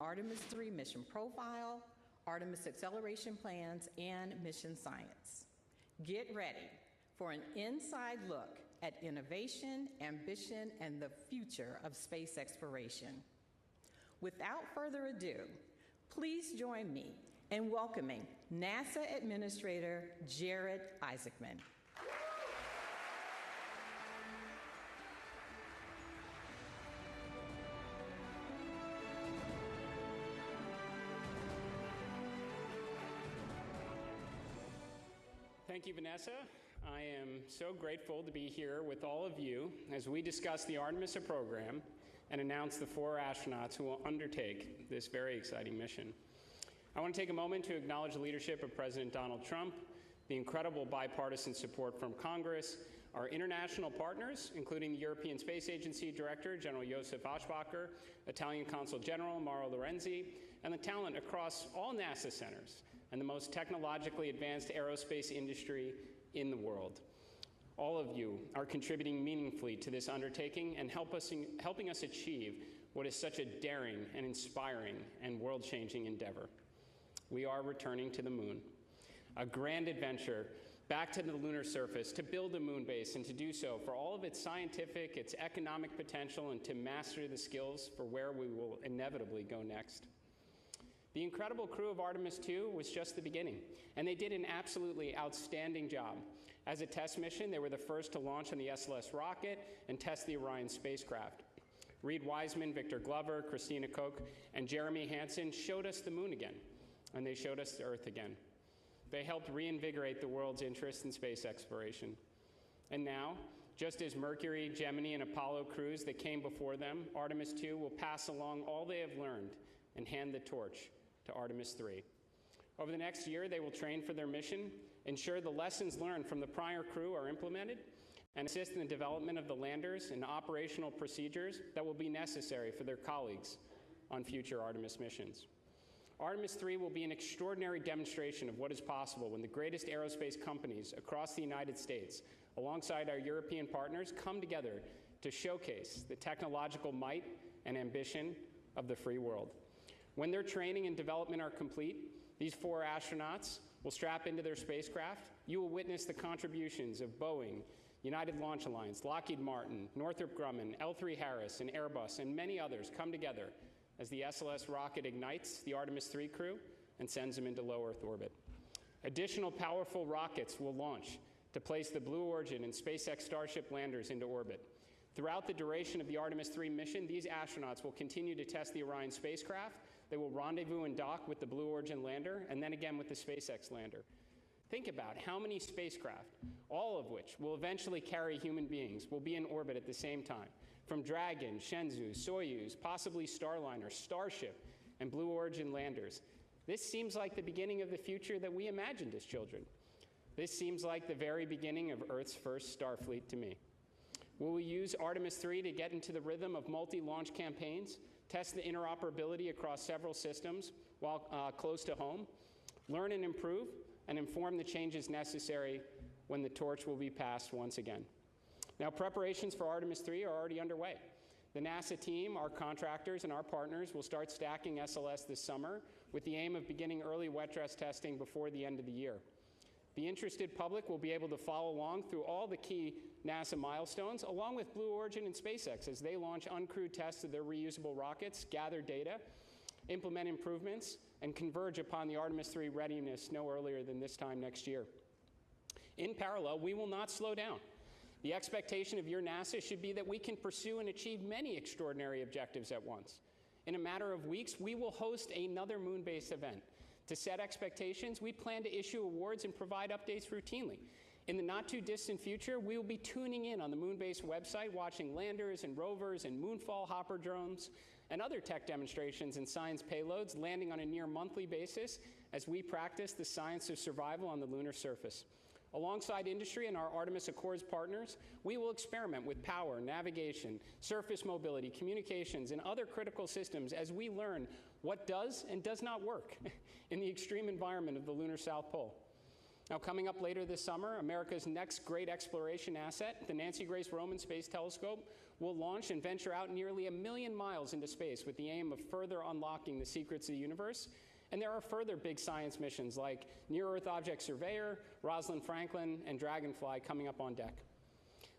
Artemis III mission profile, Artemis acceleration plans, and mission science. Get ready for an inside look at innovation, ambition, and the future of space exploration. Without further ado, please join me in welcoming NASA Administrator Jared Isaacman. Thank you, Vanessa. I am so grateful to be here with all of you as we discuss the Artemis program and announce the 4 astronauts who will undertake this very exciting mission. I want to take a moment to acknowledge the leadership of President Donald Trump, the incredible bipartisan support from Congress, our international partners, including the European Space Agency Director, General Josef Aschbacher, Italian Consul General Mauro Lorenzi, and the talent across all NASA centers and the most technologically advanced aerospace industry in the world. All of you are contributing meaningfully to this undertaking and helping us achieve what is such a daring and inspiring and world-changing endeavor. We are returning to the moon, a grand adventure back to the lunar surface to build a moon base, and to do so for all of its scientific, its economic potential, and to master the skills for where we will inevitably go next. The incredible crew of Artemis II was just the beginning, and they did an absolutely outstanding job. As a test mission, they were the first to launch on the SLS rocket and test the Orion spacecraft. Reed Wiseman, Victor Glover, Christina Koch, and Jeremy Hansen showed us the moon again, and they showed us the Earth again. They helped reinvigorate the world's interest in space exploration. And now, just as Mercury, Gemini, and Apollo crews that came before them, Artemis II will pass along all they have learned and hand the torch to Artemis III. Over the next year, they will train for their mission, ensure the lessons learned from the prior crew are implemented, and assist in the development of the landers and operational procedures that will be necessary for their colleagues on future Artemis missions. Artemis III will be an extraordinary demonstration of what is possible when the greatest aerospace companies across the United States, alongside our European partners, come together to showcase the technological might and ambition of the free world. When their training and development are complete, these 4 astronauts will strap into their spacecraft. You will witness the contributions of Boeing, United Launch Alliance, Lockheed Martin, Northrop Grumman, L3Harris, and Airbus, and many others come together as the SLS rocket ignites the Artemis III crew and sends them into low Earth orbit. Additional powerful rockets will launch to place the Blue Origin and SpaceX Starship landers into orbit. Throughout the duration of the Artemis III mission, these astronauts will continue to test the Orion spacecraft. They will rendezvous and dock with the Blue Origin lander, and then again with the SpaceX lander. Think about how many spacecraft, all of which will eventually carry human beings, will be in orbit at the same time. From Dragon, Shenzhou, Soyuz, possibly Starliner, Starship, and Blue Origin landers. This seems like the beginning of the future that we imagined as children. This seems like the very beginning of Earth's first Starfleet to me. Will we use Artemis III to get into the rhythm of multi-launch campaigns, test the interoperability across several systems while close to home, learn and improve, and inform the changes necessary when the torch will be passed once again? Now, preparations for Artemis III are already underway. The NASA team, our contractors, and our partners will start stacking SLS this summer with the aim of beginning early wet dress testing before the end of the year. The interested public will be able to follow along through all the key NASA milestones, along with Blue Origin and SpaceX as they launch uncrewed tests of their reusable rockets, gather data, implement improvements, and converge upon the Artemis III readiness no earlier than this time next year. In parallel, we will not slow down. The expectation of your NASA should be that we can pursue and achieve many extraordinary objectives at once. In a matter of weeks, we will host another moon-based event. To set expectations, we plan to issue awards and provide updates routinely. In the not-too-distant future, we will be tuning in on the Moonbase website, watching landers and rovers and moonfall hopper drones and other tech demonstrations and science payloads landing on a near-monthly basis as we practice the science of survival on the lunar surface. Alongside industry and our Artemis Accords partners, we will experiment with power, navigation, surface mobility, communications, and other critical systems as we learn what does and does not work in the extreme environment of the lunar South Pole. Now, coming up later this summer, America's next great exploration asset, the Nancy Grace Roman Space Telescope, will launch and venture out nearly 1 million miles into space with the aim of further unlocking the secrets of the universe. And there are further big science missions like Near-Earth Object Surveyor, Rosalind Franklin, and Dragonfly coming up on deck.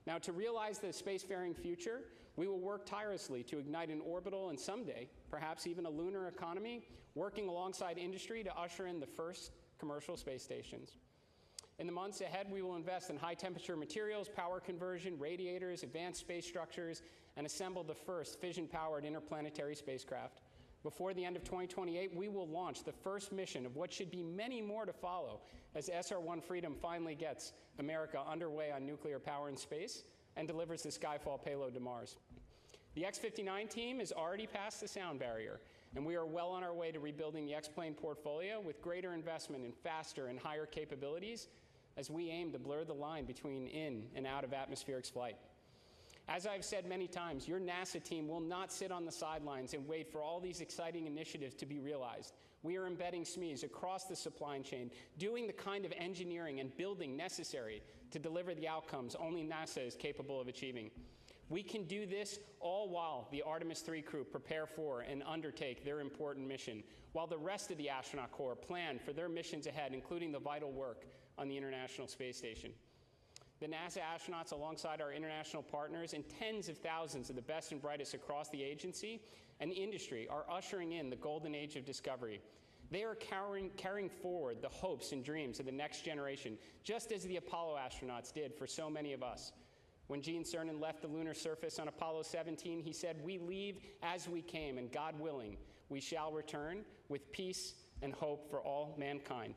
Now, to realize the spacefaring future, we will work tirelessly to ignite an orbital and someday, perhaps even a lunar economy, working alongside industry to usher in the first commercial space stations. In the months ahead, we will invest in high-temperature materials, power conversion, radiators, advanced space structures, and assemble the first fission-powered interplanetary spacecraft. Before the end of 2028, we will launch the first mission of what should be many more to follow as SR-1 Freedom finally gets America underway on nuclear power in space and delivers the Skyfall payload to Mars. The X-59 team has already passed the sound barrier, and we are well on our way to rebuilding the X-plane portfolio with greater investment in faster and higher capabilities as we aim to blur the line between in and out of atmospheric flight. As I've said many times, your NASA team will not sit on the sidelines and wait for all these exciting initiatives to be realized. We are embedding SMEs across the supply chain, doing the kind of engineering and building necessary to deliver the outcomes only NASA is capable of achieving. We can do this all while the Artemis III crew prepare for and undertake their important mission, while the rest of the astronaut corps plan for their missions ahead, including the vital work on the International Space Station. The NASA astronauts, alongside our international partners and tens of thousands of the best and brightest across the agency and the industry, are ushering in the golden age of discovery. They are carrying forward the hopes and dreams of the next generation, just as the Apollo astronauts did for so many of us. When Gene Cernan left the lunar surface on Apollo 17, he said, "We leave as we came, and God willing, we shall return with peace and hope for all mankind."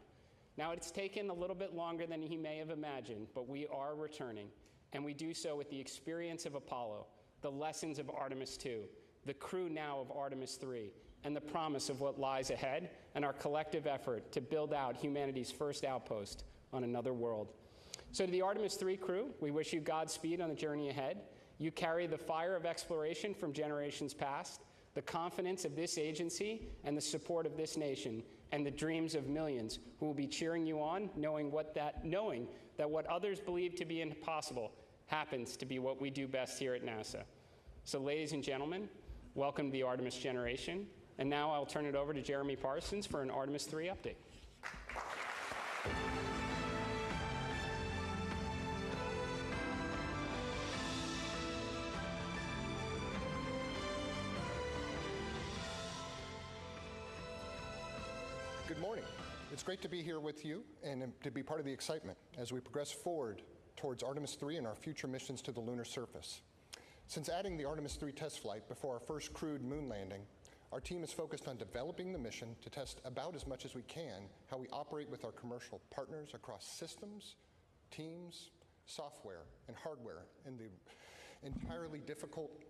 Now, it's taken a little bit longer than he may have imagined, but we are returning, and we do so with the experience of Apollo, the lessons of Artemis II, the crew now of Artemis III, and the promise of what lies ahead, and our collective effort to build out humanity's first outpost on another world. So to the Artemis III crew, we wish you Godspeed on the journey ahead. You carry the fire of exploration from generations past, the confidence of this agency, and the support of this nation, and the dreams of millions who will be cheering you on, knowing that what others believe to be impossible happens to be what we do best here at NASA. So ladies and gentlemen, welcome to the Artemis generation. And now I'll turn it over to Jeremy Parsons for an Artemis III update. Good morning. It's great to be here with you and to be part of the excitement as we progress forward towards Artemis III and our future missions to the lunar surface. Since adding the Artemis III test flight before our first crewed moon landing, our team is focused on developing the mission to test about as much as we can how we operate with our commercial partners across systems, teams, software, and hardware in the entirely difficult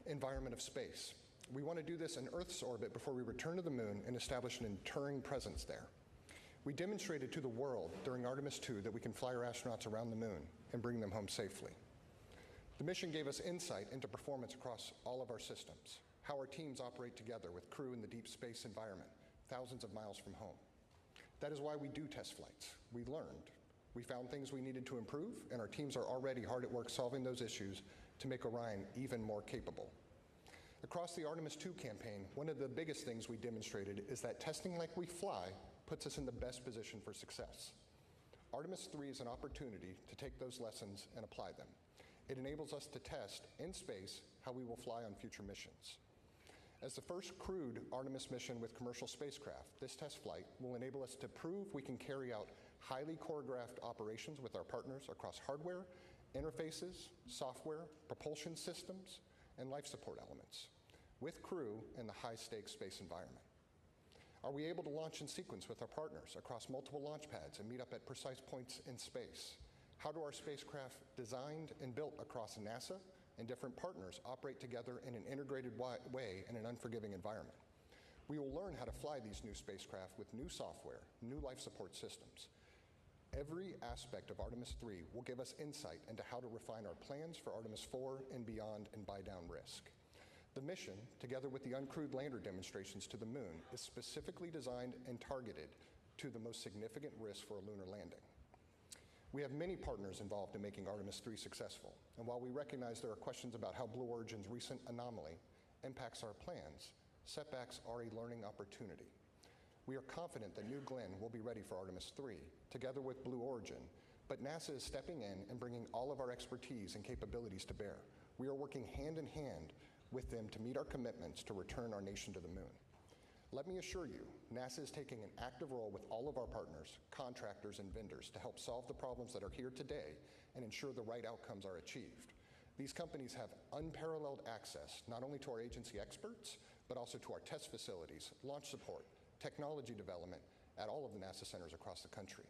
environment of space. We want to do this in Earth's orbit before we return to the moon and establish an enduring presence there. We demonstrated to the world during Artemis II that we can fly our astronauts around the moon and bring them home safely. The mission gave us insight into performance across all of our systems, how our teams operate together with crew in the deep space environment, thousands of miles from home. That is why we do test flights. We learned. We found things we needed to improve, and our teams are already hard at work solving those issues to make Orion even more capable. Across the Artemis II campaign, one of the biggest things we demonstrated is that testing like we fly puts us in the best position for success. Artemis III is an opportunity to take those lessons and apply them. It enables us to test in space how we will fly on future missions. As the first crewed Artemis mission with commercial spacecraft, this test flight will enable us to prove we can carry out highly choreographed operations with our partners across hardware, interfaces, software, propulsion systems, and life support elements, with crew in the high-stakes space environment. Are we able to launch in sequence with our partners across multiple launch pads and meet up at precise points in space? How do our spacecraft designed and built across NASA and different partners operate together in an integrated way in an unforgiving environment? We will learn how to fly these new spacecraft with new software, new life support systems. Every aspect of Artemis III will give us insight into how to refine our plans for Artemis IV and beyond and buy down risk. The mission, together with the uncrewed lander demonstrations to the moon, is specifically designed and targeted to the most significant risk for a lunar landing, We have many partners involved in making Artemis III successful, and while we recognize there are questions about how Blue Origin's recent anomaly impacts our plans, setbacks are a learning opportunity. We are confident that New Glenn will be ready for Artemis III, together with Blue Origin, but NASA is stepping in and bringing all of our expertise and capabilities to bear. We are working hand in hand with them to meet our commitments to return our nation to the moon. Let me assure you, NASA is taking an active role with all of our partners, contractors, and vendors to help solve the problems that are here today and ensure the right outcomes are achieved. These companies have unparalleled access not only to our agency experts, but also to our test facilities, launch support, technology development at all of the NASA centers across the country.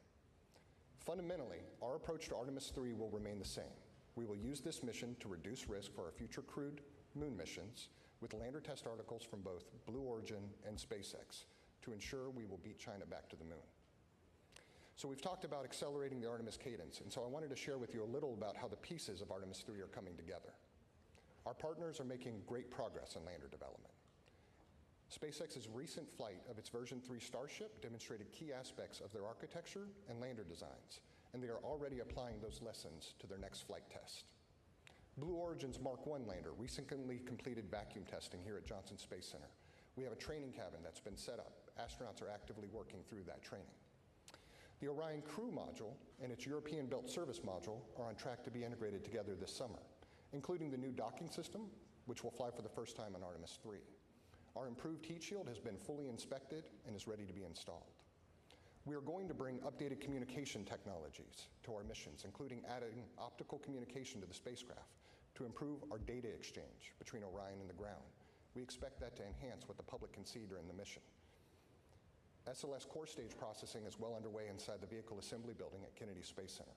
Fundamentally, our approach to Artemis III will remain the same. We will use this mission to reduce risk for our future crewed moon missions with lander test articles from both Blue Origin and SpaceX to ensure we will beat China back to the moon. So we've talked about accelerating the Artemis cadence, and so I wanted to share with you a little about how the pieces of Artemis III are coming together. Our partners are making great progress in lander development. SpaceX's recent flight of its version 3 Starship demonstrated key aspects of their architecture and lander designs, and they are already applying those lessons to their next flight test. Blue Origin's Mark 1 lander recently completed vacuum testing here at Johnson Space Center. We have a training cabin that's been set up. Astronauts are actively working through that training. The Orion Crew Module and its European-built service module are on track to be integrated together this summer, including the new docking system, which will fly for the first time on Artemis III. Our improved heat shield has been fully inspected and is ready to be installed. We are going to bring updated communication technologies to our missions, including adding optical communication to the spacecraft to improve our data exchange between Orion and the ground. We expect that to enhance what the public can see during the mission. SLS core stage processing is well underway inside the Vehicle Assembly Building at Kennedy Space Center.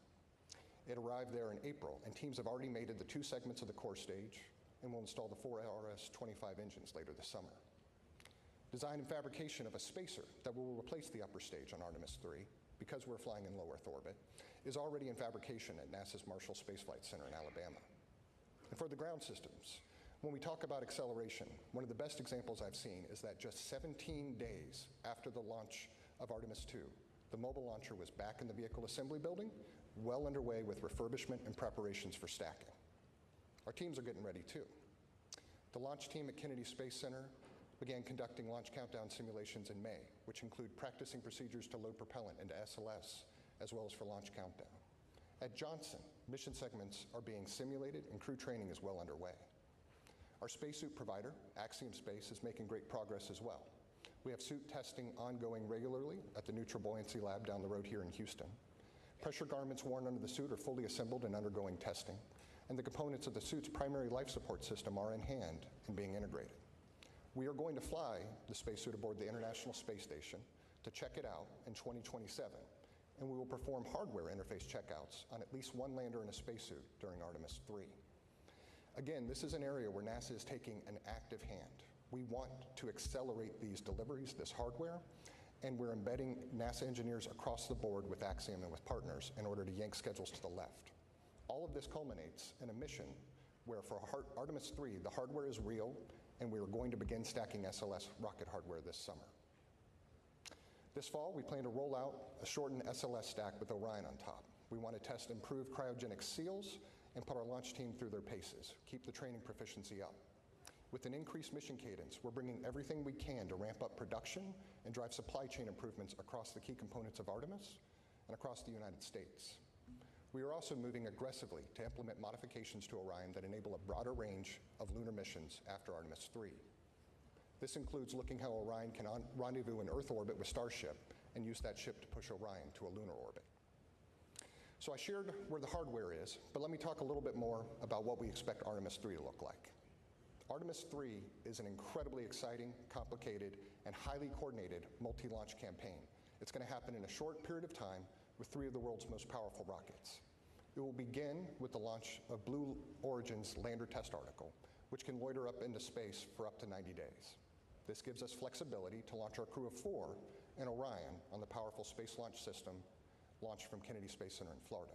It arrived there in April, and teams have already mated the 2 segments of the core stage and will install the 4 RS-25 engines later this summer. Design and fabrication of a spacer that will replace the upper stage on Artemis III, because we're flying in low Earth orbit, is already in fabrication at NASA's Marshall Space Flight Center in Alabama. And for the ground systems, when we talk about acceleration, one of the best examples I've seen is that just 17 days after the launch of Artemis II, the mobile launcher was back in the Vehicle Assembly Building, well underway with refurbishment and preparations for stacking. Our teams are getting ready too. The launch team at Kennedy Space Center began conducting launch countdown simulations in May, which include practicing procedures to load propellant into SLS, as well as for launch countdown. At Johnson, mission segments are being simulated and crew training is well underway. Our spacesuit provider, Axiom Space, is making great progress as well. We have suit testing ongoing regularly at the Neutral Buoyancy Lab down the road here in Houston. Pressure garments worn under the suit are fully assembled and undergoing testing, and the components of the suit's primary life support system are in hand and being integrated. We are going to fly the spacesuit aboard the International Space Station to check it out in 2027, and we will perform hardware interface checkouts on at least 1 lander in a spacesuit during Artemis III. Again, this is an area where NASA is taking an active hand. We want to accelerate these deliveries, this hardware, and we're embedding NASA engineers across the board with Axiom and with partners in order to yank schedules to the left. All of this culminates in a mission where for Artemis III, the hardware is real, and we are going to begin stacking SLS rocket hardware this summer. This fall, we plan to roll out a shortened SLS stack with Orion on top. We want to test improved cryogenic seals and put our launch team through their paces, keep the training proficiency up. With an increased mission cadence, we're bringing everything we can to ramp up production and drive supply chain improvements across the key components of Artemis and across the United States. We are also moving aggressively to implement modifications to Orion that enable a broader range of lunar missions after Artemis III. This includes looking how Orion can rendezvous in Earth orbit with Starship and use that ship to push Orion to a lunar orbit. So I shared where the hardware is, but let me talk a little bit more about what we expect Artemis III to look like. Artemis III is an incredibly exciting, complicated, and highly coordinated multi-launch campaign. It's going to happen in a short period of time with 3 of the world's most powerful rockets. It will begin with the launch of Blue Origin's lander test article, which can loiter up into space for up to 90 days. This gives us flexibility to launch our crew of 4 in Orion on the powerful Space Launch System launched from Kennedy Space Center in Florida.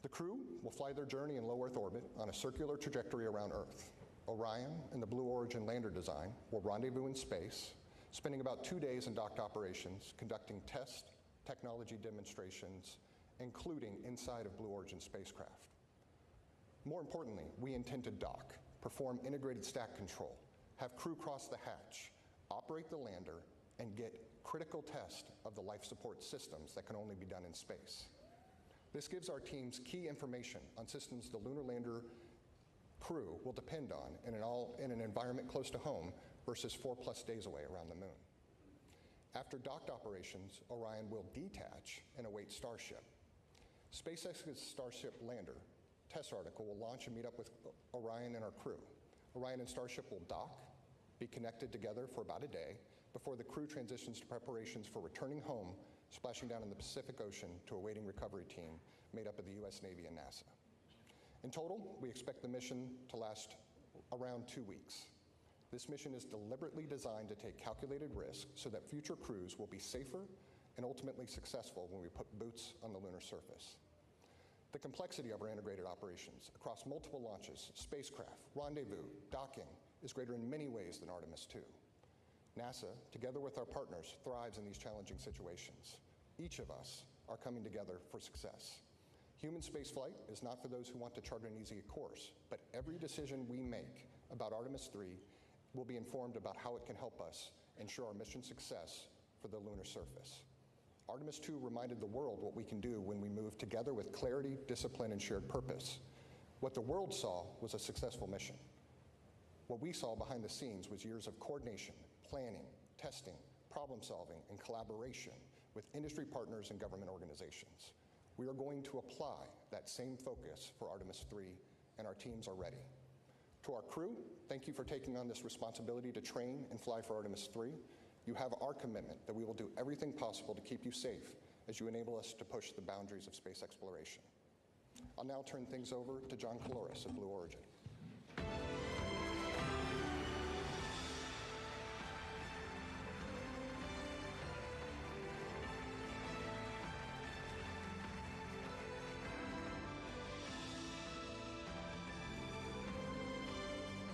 The crew will fly their journey in low Earth orbit on a circular trajectory around Earth. Orion and the Blue Origin lander design will rendezvous in space, spending about 2 days in docked operations, conducting test, technology demonstrations, including inside of Blue Origin spacecraft. More importantly, we intend to dock, perform integrated stack control, have crew cross the hatch, operate the lander, and get critical test of the life support systems that can only be done in space. This gives our teams key information on systems the lunar lander crew will depend on in an environment close to home versus 4+ days away around the moon. After docked operations, Orion will detach and await Starship. SpaceX's Starship lander test article will launch and meet up with Orion and our crew. Orion and Starship will dock, be connected together for about a day before the crew transitions to preparations for returning home, splashing down in the Pacific Ocean to a waiting recovery team made up of the US Navy and NASA. In total, we expect the mission to last around 2 weeks. This mission is deliberately designed to take calculated risk so that future crews will be safer and ultimately successful when we put boots on the lunar surface. The complexity of our integrated operations across multiple launches, spacecraft, rendezvous, docking is greater in many ways than Artemis II. NASA, together with our partners, thrives in these challenging situations. Each of us are coming together for success. Human spaceflight is not for those who want to chart an easy course, but every decision we make about Artemis III will be informed about how it can help us ensure our mission success for the lunar surface. Artemis II reminded the world what we can do when we move together with clarity, discipline, and shared purpose. What the world saw was a successful mission. What we saw behind the scenes was years of coordination, planning, testing, problem solving, and collaboration with industry partners and government organizations. We are going to apply that same focus for Artemis III, and our teams are ready. To our crew, thank you for taking on this responsibility to train and fly for Artemis III. You have our commitment that we will do everything possible to keep you safe as you enable us to push the boundaries of space exploration. I'll now turn things over to John Caloris of Blue Origin.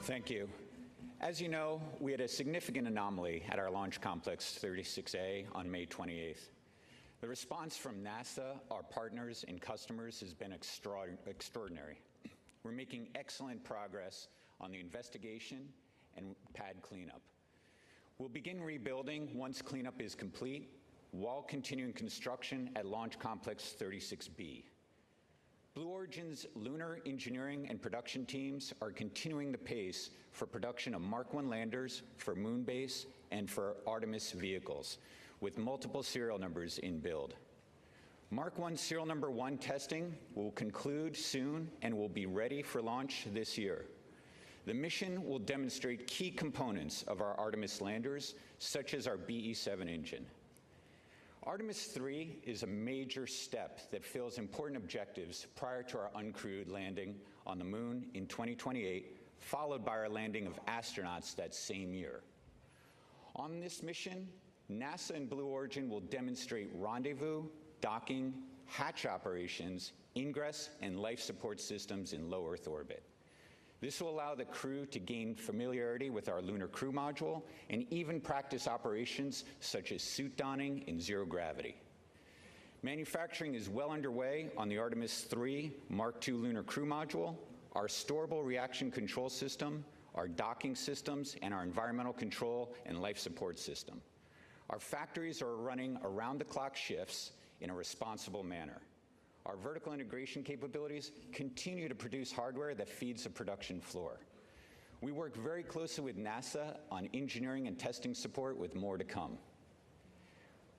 Thank you. As you know, we had a significant anomaly at our Launch Complex 36A on May 28th. The response from NASA, our partners, and customers has been extraordinary. We're making excellent progress on the investigation and pad cleanup. We'll begin rebuilding once cleanup is complete, while continuing construction at Launch Complex 36B. Blue Origin's lunar engineering and production teams are continuing the pace for production of Mark I landers for Moonbase and for Artemis vehicles, with multiple serial numbers in build. Mark I serial number 1 testing will conclude soon and will be ready for launch this year. The mission will demonstrate key components of our Artemis landers, such as our BE-7 engine. Artemis III is a major step that fills important objectives prior to our uncrewed landing on the moon in 2028, followed by our landing of astronauts that same year. On this mission, NASA and Blue Origin will demonstrate rendezvous, docking, hatch operations, ingress, and life support systems in low Earth orbit. This will allow the crew to gain familiarity with our lunar crew module and even practice operations such as suit donning in zero gravity. Manufacturing is well underway on the Artemis III Mark II lunar crew module, our storable reaction control system, our docking systems, and our environmental control and life support system. Our factories are running around-the-clock shifts in a responsible manner. Our vertical integration capabilities continue to produce hardware that feeds the production floor. We work very closely with NASA on engineering and testing support, with more to come.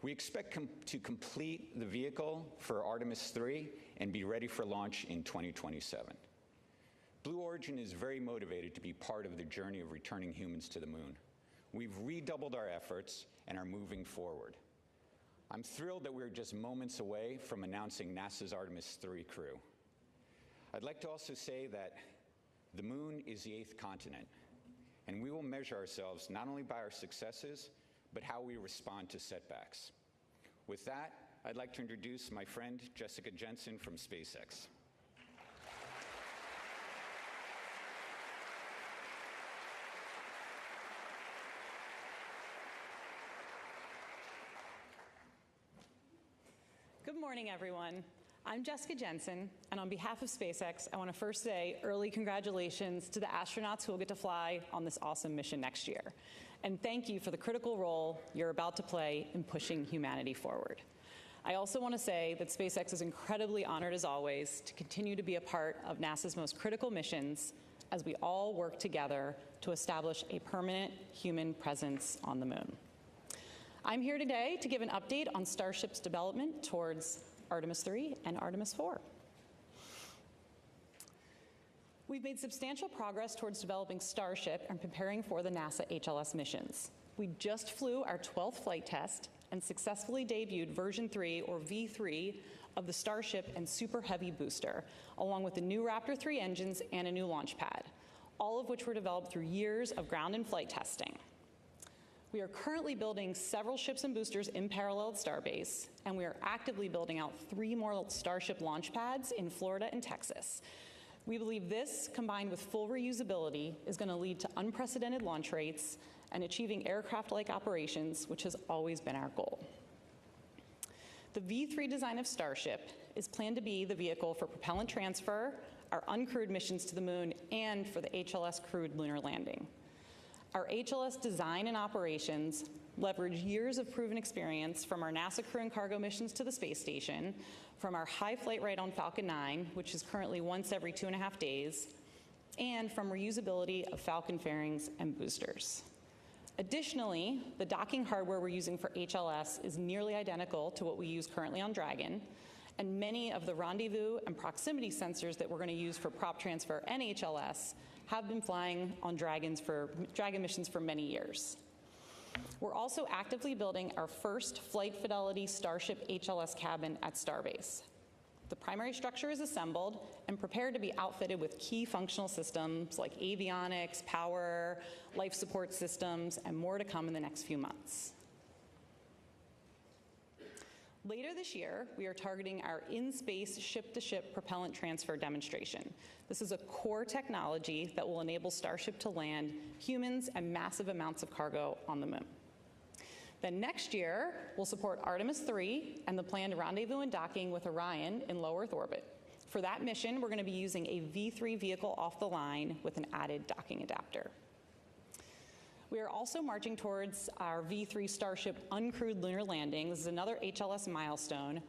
We expect to complete the vehicle for Artemis III and be ready for launch in 2027. Blue Origin is very motivated to be part of the journey of returning humans to the moon. We've redoubled our efforts and are moving forward. I'm thrilled that we're just moments away from announcing NASA's Artemis III crew. I'd like to also say that the moon is the 8th continent, and we will measure ourselves not only by our successes, but how we respond to setbacks. With that, I'd like to introduce my friend Jessica Jensen from SpaceX. Good morning, everyone. I'm Jessica Jensen, and on behalf of SpaceX, I want to first say early congratulations to the astronauts who will get to fly on this awesome mission next year. And thank you for the critical role you're about to play in pushing humanity forward. I also want to say that SpaceX is incredibly honored, as always, to continue to be a part of NASA's most critical missions as we all work together to establish a permanent human presence on the moon. I'm here today to give an update on Starship's development towards Artemis III and Artemis IV. We've made substantial progress towards developing Starship and preparing for the NASA HLS missions. We just flew our 12th flight test and successfully debuted version 3, or V3, of the Starship and Super Heavy booster, along with the new Raptor 3 engines and a new launch pad, all of which were developed through years of ground and flight testing. We are currently building several ships and boosters in parallel at Starbase, and we are actively building out 3 more Starship launch pads in Florida and Texas. We believe this, combined with full reusability, is going to lead to unprecedented launch rates and achieving aircraft-like operations, which has always been our goal. The V3 design of Starship is planned to be the vehicle for propellant transfer, our uncrewed missions to the moon, and for the HLS crewed lunar landing. Our HLS design and operations leverage years of proven experience from our NASA crew and cargo missions to the space station, from our high flight rate on Falcon 9, which is currently once every 2.5 days, and from reusability of Falcon fairings and boosters. Additionally, the docking hardware we're using for HLS is nearly identical to what we use currently on Dragon, and many of the rendezvous and proximity sensors that we're going to use for prop transfer and HLS have been flying on Dragon missions for many years. We're also actively building our first flight fidelity Starship HLS cabin at Starbase. The primary structure is assembled and prepared to be outfitted with key functional systems like avionics, power, life support systems, and more to come in the next few months. Later this year, we are targeting our in-space ship-to-ship propellant transfer demonstration. This is a core technology that will enable Starship to land humans and massive amounts of cargo on the moon. Then next year, we'll support Artemis III and the planned rendezvous and docking with Orion in low Earth orbit. For that mission, we're going to be using a V3 vehicle off the line with an added docking adapter. We are also marching towards our V3 Starship uncrewed lunar landing. This is another HLS milestone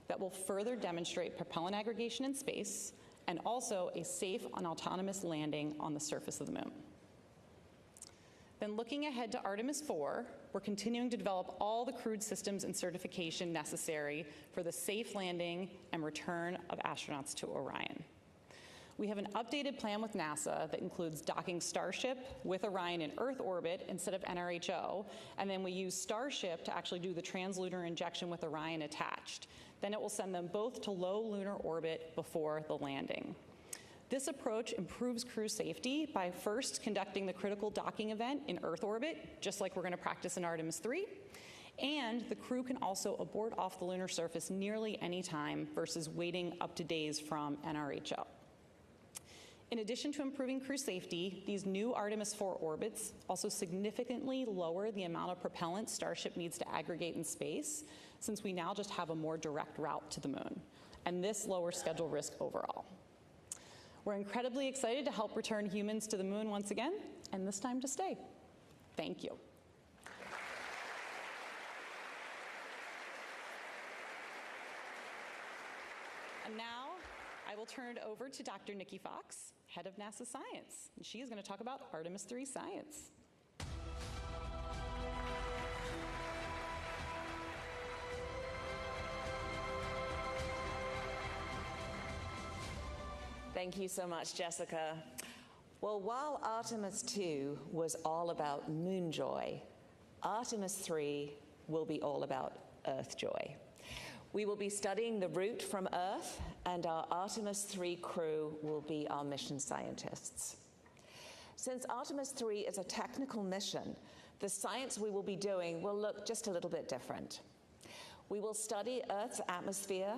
that will further demonstrate propellant aggregation in space and also a safe and autonomous landing on the surface of the moon. Then looking ahead to Artemis IV, we're continuing to develop all the crewed systems and certification necessary for the safe landing and return of astronauts to Orion. We have an updated plan with NASA that includes docking Starship with Orion in Earth orbit instead of NRHO, and then we use Starship to actually do the translunar injection with Orion attached. Then it will send them both to low lunar orbit before the landing. This approach improves crew safety by first conducting the critical docking event in Earth orbit, just like we're going to practice in Artemis III, and the crew can also abort off the lunar surface nearly any time versus waiting up to days from NRHO. In addition to improving crew safety, these new Artemis IV orbits also significantly lower the amount of propellant Starship needs to aggregate in space, since we now just have a more direct route to the moon, and this lowers schedule risk overall. We're incredibly excited to help return humans to the moon once again, and this time to stay. Thank you. And now, I will turn it over to Dr. Nikki Fox, head of NASA Science, and she is going to talk about Artemis III science. Thank you so much, Jessica. Well, while Artemis II was all about moon joy, Artemis III will be all about Earth joy. We will be studying the route from Earth, and our Artemis III crew will be our mission scientists. Since Artemis III is a technical mission, the science we will be doing will look just a little bit different. We will study Earth's atmosphere,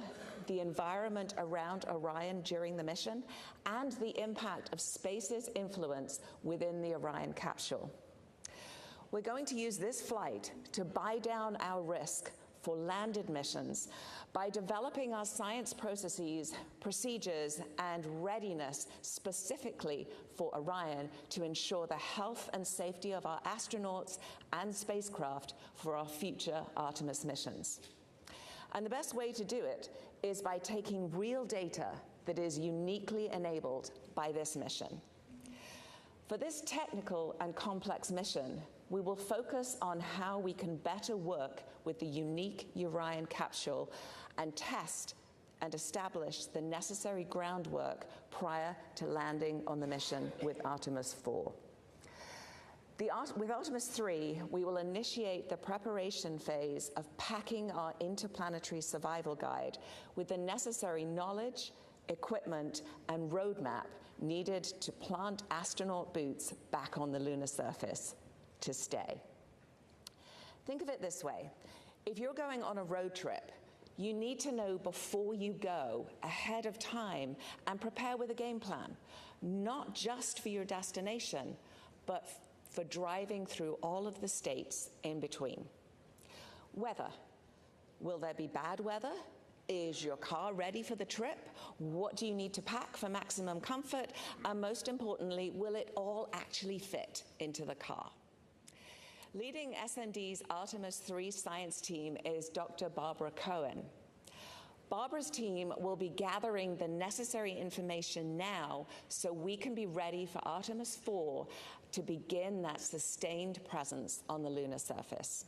the environment around Orion during the mission, and the impact of space's influence within the Orion capsule. We're going to use this flight to buy down our risk for landed missions by developing our science processes, procedures, and readiness specifically for Orion to ensure the health and safety of our astronauts and spacecraft for our future Artemis missions. And the best way to do it is by taking real data that is uniquely enabled by this mission. For this technical and complex mission, we will focus on how we can better work with the unique Orion capsule and test and establish the necessary groundwork prior to landing on the mission with Artemis IV. With Artemis III, we will initiate the preparation phase of packing our interplanetary survival guide with the necessary knowledge, equipment, and roadmap needed to plant astronaut boots back on the lunar surface to stay. Think of it this way. If you're going on a road trip, you need to know before you go ahead of time and prepare with a game plan, not just for your destination, but for driving through all of the states in between. Weather. Will there be bad weather? Is your car ready for the trip? What do you need to pack for maximum comfort? And most importantly, will it all actually fit into the car? Leading SMD's Artemis III science team is Dr. Barbara Cohen. Barbara's team will be gathering the necessary information now so we can be ready for Artemis IV to begin that sustained presence on the lunar surface.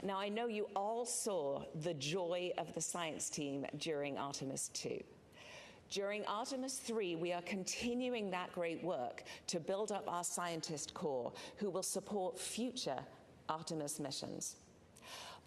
Now, I know you all saw the joy of the science team during Artemis II. During Artemis III, we are continuing that great work to build up our scientist corps who will support future Artemis missions.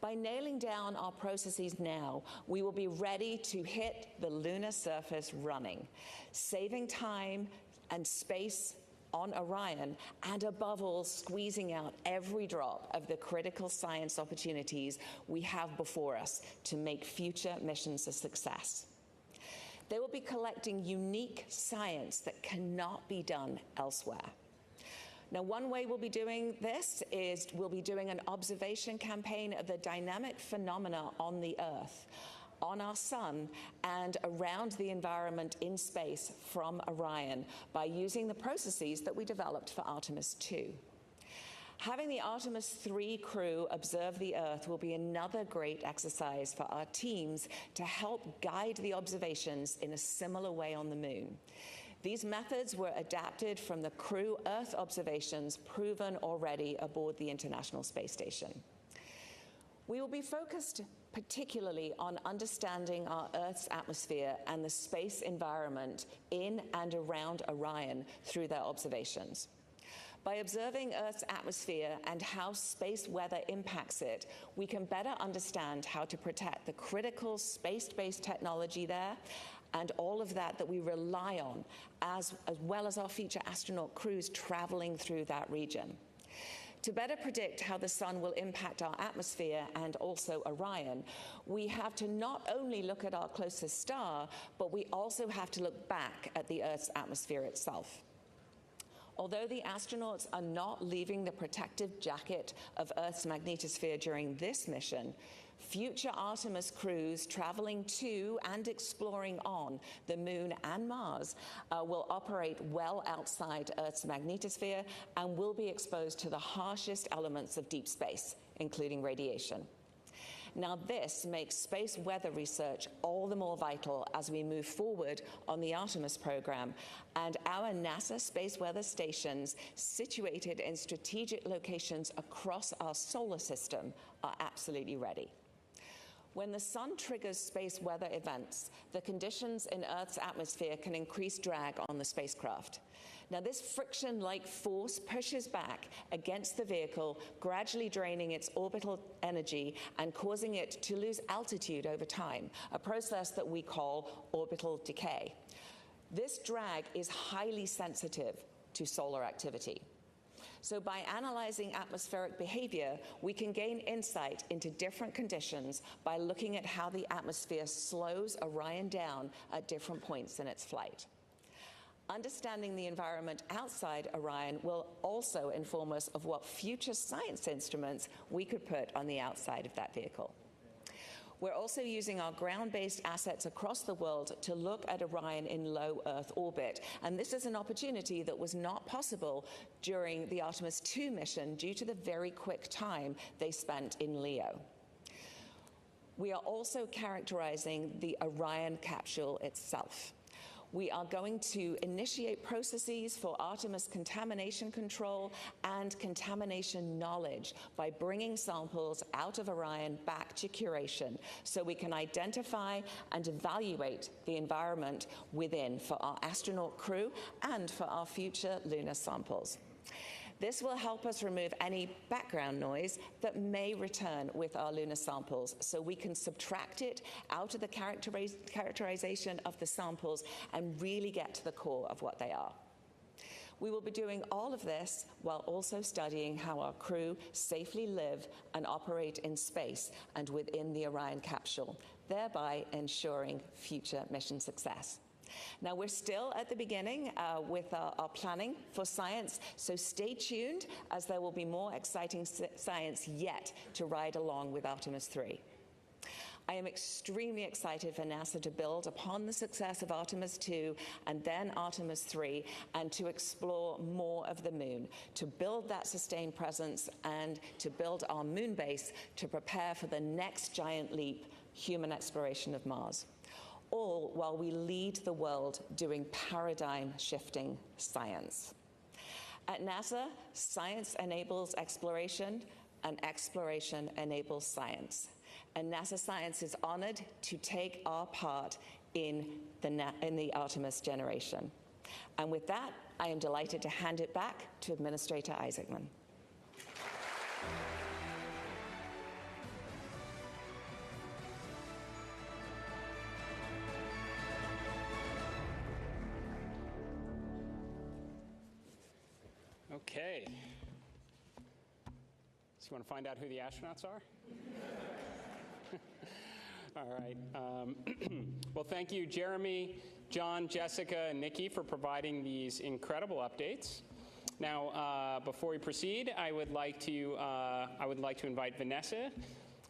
By nailing down our processes now, we will be ready to hit the lunar surface running, saving time and space on Orion, and above all, squeezing out every drop of the critical science opportunities we have before us to make future missions a success. They will be collecting unique science that cannot be done elsewhere. Now, one way we'll be doing this is we'll be doing an observation campaign of the dynamic phenomena on the Earth, on our sun, and around the environment in space from Orion by using the processes that we developed for Artemis II. Having the Artemis III crew observe the Earth will be another great exercise for our teams to help guide the observations in a similar way on the Moon. These methods were adapted from the crew Earth observations proven already aboard the International Space Station. We will be focused particularly on understanding our Earth's atmosphere and the space environment in and around Orion through their observations. By observing Earth's atmosphere and how space weather impacts it, we can better understand how to protect the critical space-based technology there and all of that we rely on, as well as our future astronaut crews traveling through that region. To better predict how the sun will impact our atmosphere and also Orion, we have to not only look at our closest star, but we also have to look back at the Earth's atmosphere itself. Although the astronauts are not leaving the protective jacket of Earth's magnetosphere during this mission, future Artemis crews traveling to and exploring on the Moon and Mars will operate well outside Earth's magnetosphere and will be exposed to the harshest elements of deep space, including radiation. Now, this makes space weather research all the more vital as we move forward on the Artemis program, and our NASA space weather stations situated in strategic locations across our solar system are absolutely ready. When the sun triggers space weather events, the conditions in Earth's atmosphere can increase drag on the spacecraft. Now, this friction-like force pushes back against the vehicle, gradually draining its orbital energy and causing it to lose altitude over time, a process that we call orbital decay. This drag is highly sensitive to solar activity. So by analyzing atmospheric behavior, we can gain insight into different conditions by looking at how the atmosphere slows Orion down at different points in its flight. Understanding the environment outside Orion will also inform us of what future science instruments we could put on the outside of that vehicle. We're also using our ground-based assets across the world to look at Orion in low Earth orbit. And this is an opportunity that was not possible during the Artemis II mission due to the very quick time they spent in LEO. We are also characterizing the Orion capsule itself. We are going to initiate processes for Artemis contamination control and contamination knowledge by bringing samples out of Orion back to curation so we can identify and evaluate the environment within for our astronaut crew and for our future lunar samples. This will help us remove any background noise that may return with our lunar samples so we can subtract it out of the characterization of the samples and really get to the core of what they are. We will be doing all of this while also studying how our crew safely live and operate in space and within the Orion capsule, thereby ensuring future mission success. Now, we're still at the beginning with our planning for science, so stay tuned as there will be more exciting science yet to ride along with Artemis III. I am extremely excited for NASA to build upon the success of Artemis II and then Artemis III and to explore more of the moon, to build that sustained presence and to build our moon base to prepare for the next giant leap, human exploration of Mars. All while we lead the world doing paradigm-shifting science. At NASA, science enables exploration, and exploration enables science. And NASA Science is honored to take our part in the Artemis generation. And with that, I am delighted to hand it back to Administrator Isaacman. Okay. So you want to find out who the astronauts are? All right. Well, thank you, Jeremy, John, Jessica, and Nikki for providing these incredible updates. Now, before we proceed, I would like to invite Vanessa,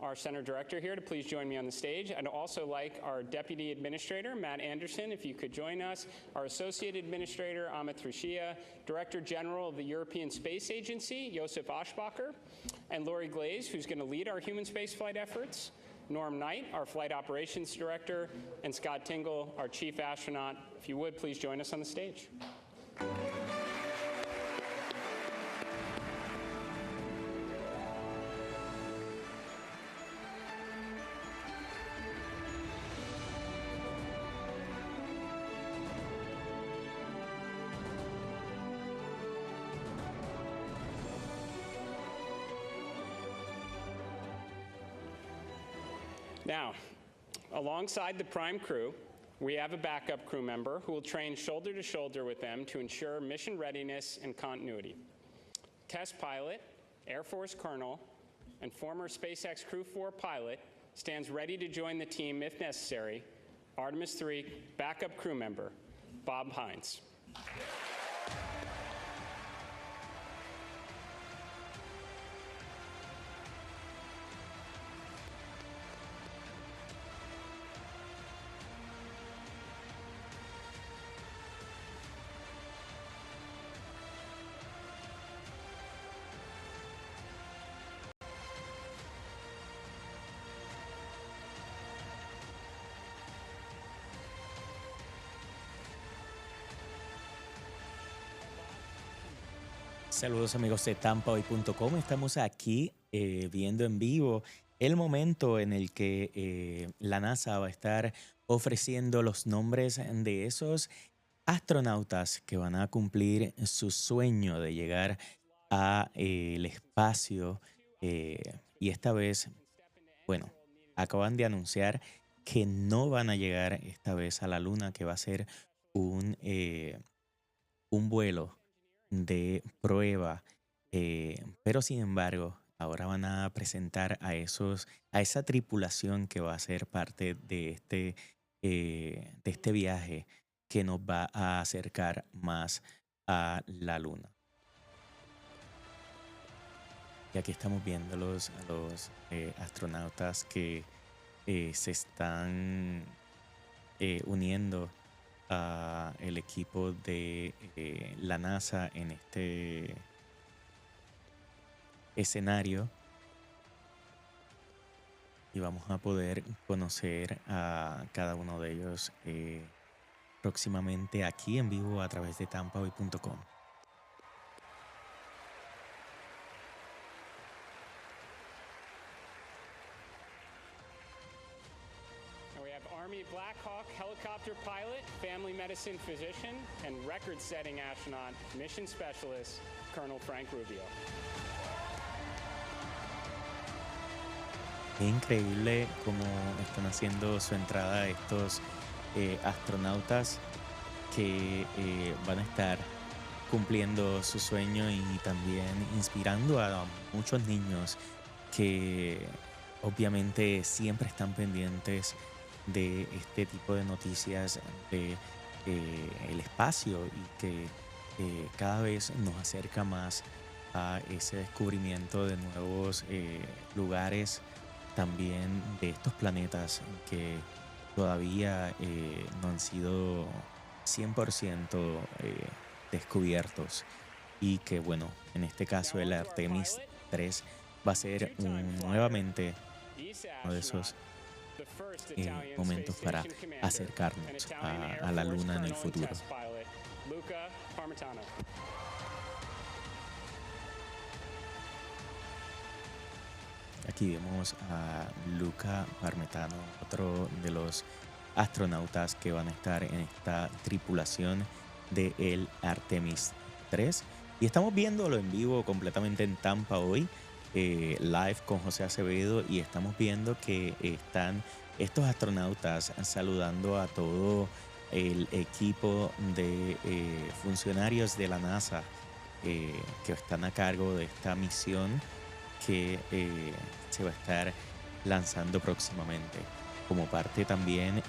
our center director here, to please join me on the stage. I'd also like our deputy administrator, Matt Anderson, if you could join us, our associate administrator, Amit Thrishia, director general of the European Space Agency, Josef Aschbacher, and Lori Glaze, who's going to lead our human spaceflight efforts, Norm Knight, our flight operations director, and Scott Tingle, our chief astronaut. If you would, please join us on the stage. Now, alongside the prime crew, we have a backup crew member who will train shoulder to shoulder with them to ensure mission readiness and continuity. Test pilot, Air Force colonel, and former SpaceX Crew 4 pilot stands ready to join the team if necessary, Artemis III backup crew member, Bob Hines. Saludos amigos de tampahoy.com. Estamos aquí viendo en vivo el momento en el que la NASA va a estar ofreciendo los nombres de esos astronautas que van a cumplir su sueño de llegar al espacio. Y esta vez, bueno, acaban de anunciar que no van a llegar esta vez a la Luna, que va a ser un vuelo de prueba, pero sin embargo ahora van a presentar a esa tripulación que va a ser parte de este viaje que nos va a acercar más a la Luna. Y aquí estamos viendo a los astronautas que se están uniendo a el equipo de la NASA en este escenario y vamos a poder conocer a cada uno de ellos próximamente aquí en vivo a través de tampahoy.com. Army Black Hawk helicopter pilot, family medicine physician, and record-setting astronaut, mission specialist, Colonel Frank Rubio. Es increíble cómo están haciendo su entrada estos astronautas que van a estar cumpliendo su sueño y también inspirando a muchos niños que obviamente siempre están pendientes de este tipo de noticias de el espacio y que cada vez nos acerca más a ese descubrimiento de nuevos lugares, también de estos planetas que todavía no han sido 100% descubiertos y que bueno, en este caso el Artemis III va a ser nuevamente uno de esos momentos para acercarnos a la Luna en el futuro. Aquí vemos a Luca Parmetano, otro de los astronautas que van a estar en esta tripulación del Artemis III. Y estamos viéndolo en vivo completamente en Tampa hoy, live con José Acevedo, y estamos viendo que están estos astronautas saludando a todo el equipo de funcionarios de la NASA que están a cargo de esta misión que se va a estar lanzando próximamente, como parte también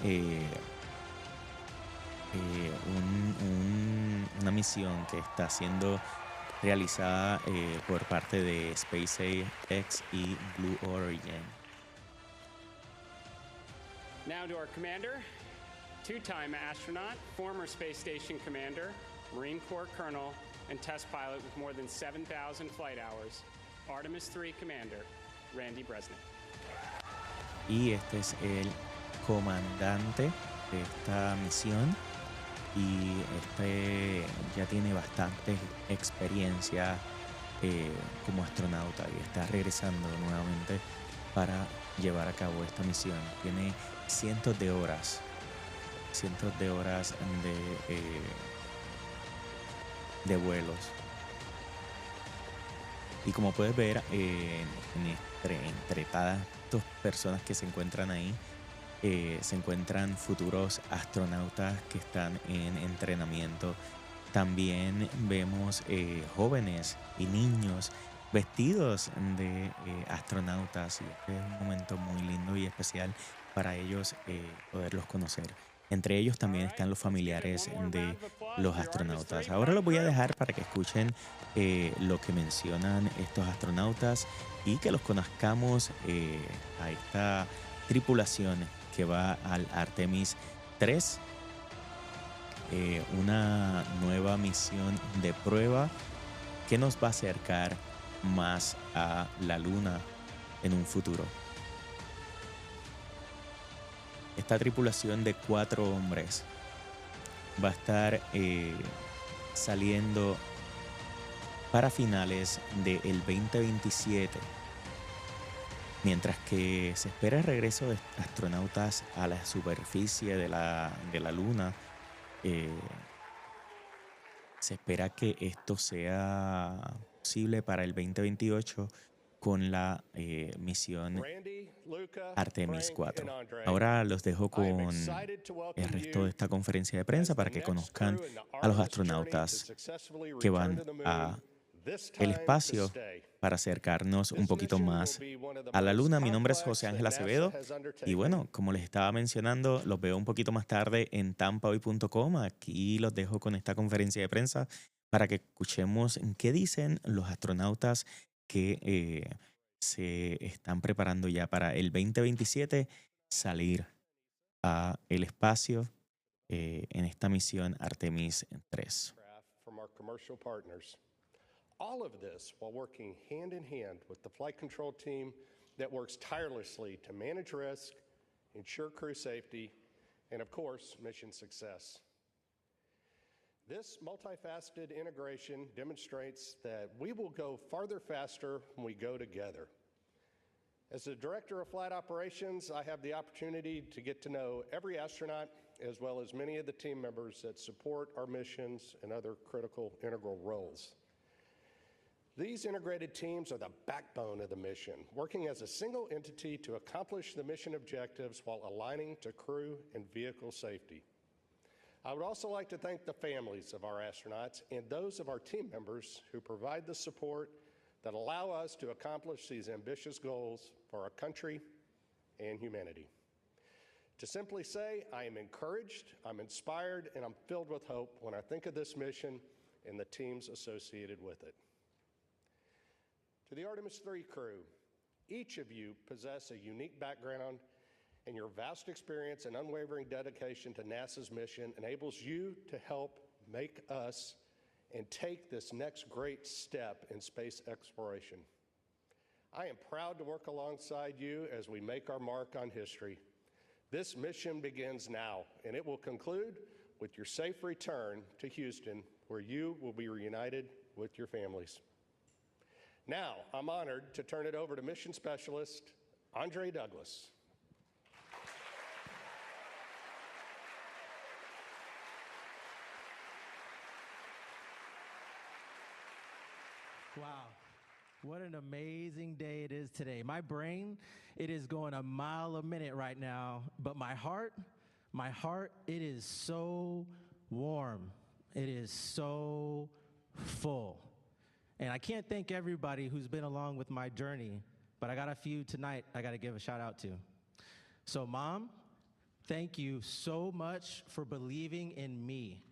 una misión que está siendo realizada por parte de SpaceX y Blue Origin. Now to our commander, two-time astronaut, former space station commander, Marine Corps colonel, and test pilot with more than 7,000 flight hours, Artemis III commander, Randy Bresnik. Y este es el comandante de esta misión y este ya tiene bastante experiencia como astronauta y está regresando nuevamente para llevar a cabo esta misión. Tiene cientos de horas de vuelos. Y como puedes ver, entre todas estas personas que se encuentran ahí, se encuentran futuros astronautas que están en entrenamiento. También vemos jóvenes y niños vestidos de astronautas, y este es un momento muy lindo y especial para ellos poderlos conocer. Entre ellos también están los familiares de los astronautas. Ahora los voy a dejar para que escuchen lo que mencionan estos astronautas y que los conozcamos a esta tripulación que va al Artemis III, una nueva misión de prueba que nos va a acercar más a la Luna en un futuro. Esta tripulación de 4 hombres va a estar saliendo para finales del 2027, mientras que se espera el regreso de astronautas a la superficie de la Luna. Se espera que esto sea posible para el 2028 con la misión Artemis IV. Ahora los dejo con el resto de esta conferencia de prensa para que conozcan a los astronautas que van a el espacio para acercarnos un poquito más a la Luna. Mi nombre es José Ángel Acevedo y bueno, como les estaba mencionando, los veo un poquito más tarde en tampahoy.com. Aquí los dejo con esta conferencia de prensa para que escuchemos qué dicen los astronautas que se están preparando ya para el 2027 salir a el espacio en esta misión Artemis III. From our commercial partners. All of this while working hand in hand with the flight control team that works tirelessly to manage risk, ensure crew safety, and of course, mission success. This multifaceted integration demonstrates that we will go farther faster when we go together. As the Director of Flight Operations, I have the opportunity to get to know every astronaut as well as many of the team members that support our missions and other critical integral roles. These integrated teams are the backbone of the mission, working as a single entity to accomplish the mission objectives while aligning to crew and vehicle safety. I would also like to thank the families of our astronauts and those of our team members who provide the support that allow us to accomplish these ambitious goals for our country and humanity. To simply say, I am encouraged, I'm inspired, and I'm filled with hope when I think of this mission and the teams associated with it. To the Artemis III crew, each of you possess a unique background, and your vast experience and unwavering dedication to NASA's mission enables you to help make us and take this next great step in space exploration. I am proud to work alongside you as we make our mark on history. This mission begins now, and it will conclude with your safe return to Houston, where you will be reunited with your families. Now, I'm honored to turn it over to Mission Specialist Andre Douglas. Wow, what an amazing day it is today. My brain, it is going a mile a minute right now, but my heart, it is so warm. It is so full. And I can't thank everybody who's been along with my journey, but I got a few tonight I got to give a shout out to. So Mom, thank you so much for believing in me,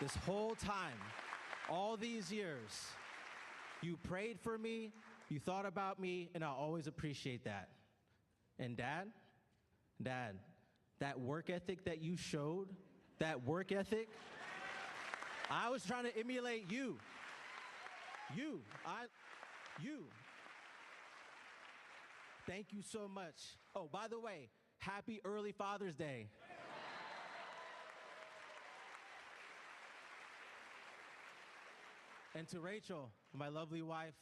This whole time, all these years, you prayed for me, you thought about me, and I always appreciate that. And Dad, that work ethic that you showed, I was trying to emulate you. Thank you so much. Oh, by the way, happy early Father's Day. And to Rachel, my lovely wife,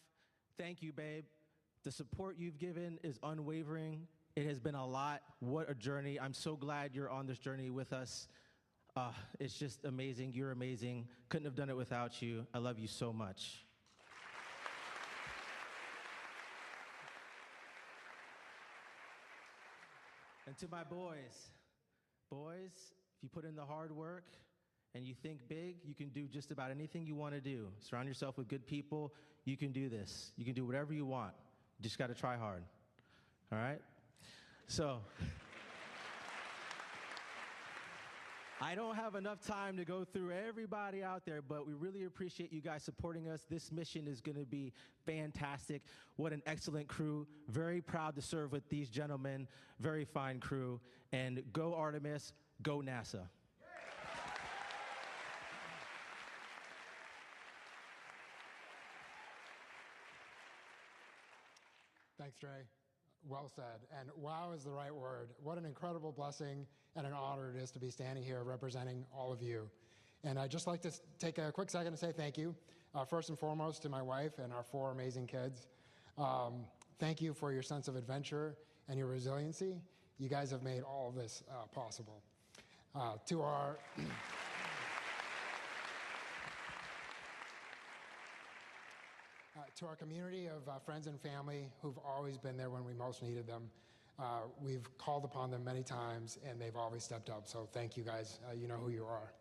thank you, babe. The support you've given is unwavering. It has been a lot. What a journey. I'm so glad you're on this journey with us. It's just amazing. You're amazing. Couldn't have done it without you. I love you so much. And to my boys, if you put in the hard work and you think big, you can do just about anything you want to do. Surround yourself with good people. You can do this. You can do whatever you want. You just got to try hard. All right? So I don't have enough time to go through everybody out there, but we really appreciate you guys supporting us. This mission is going to be fantastic. What an excellent crew. Very proud to serve with these gentlemen. Very fine crew. And go Artemis, go NASA. Thanks, Trey. Well said. And wow is the right word. What an incredible blessing and an honor it is to be standing here representing all of you. And I'd just like to take a quick second to say thank you, first and foremost, to my wife and our 4 amazing kids. Thank you for your sense of adventure and your resiliency. You guys have made all of this possible. To our to our community of friends and family who've always been there when we most needed them. We've called upon them many times, and they've always stepped up, so thank you guys. You know who you are.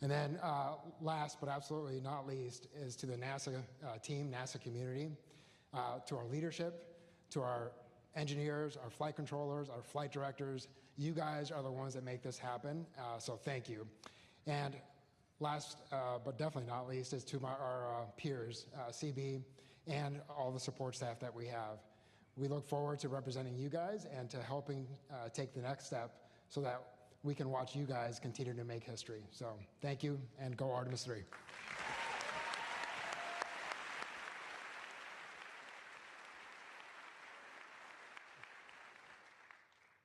And then last but absolutely not least is to the NASA team, NASA community, to our leadership, to our engineers, our flight controllers, our flight directors. You guys are the ones that make this happen, so thank you. And last, but definitely not least, is to our peers, CB, and all the support staff that we have. We look forward to representing you guys and to helping take the next step so that we can watch you guys continue to make history. So thank you, and go Artemis III.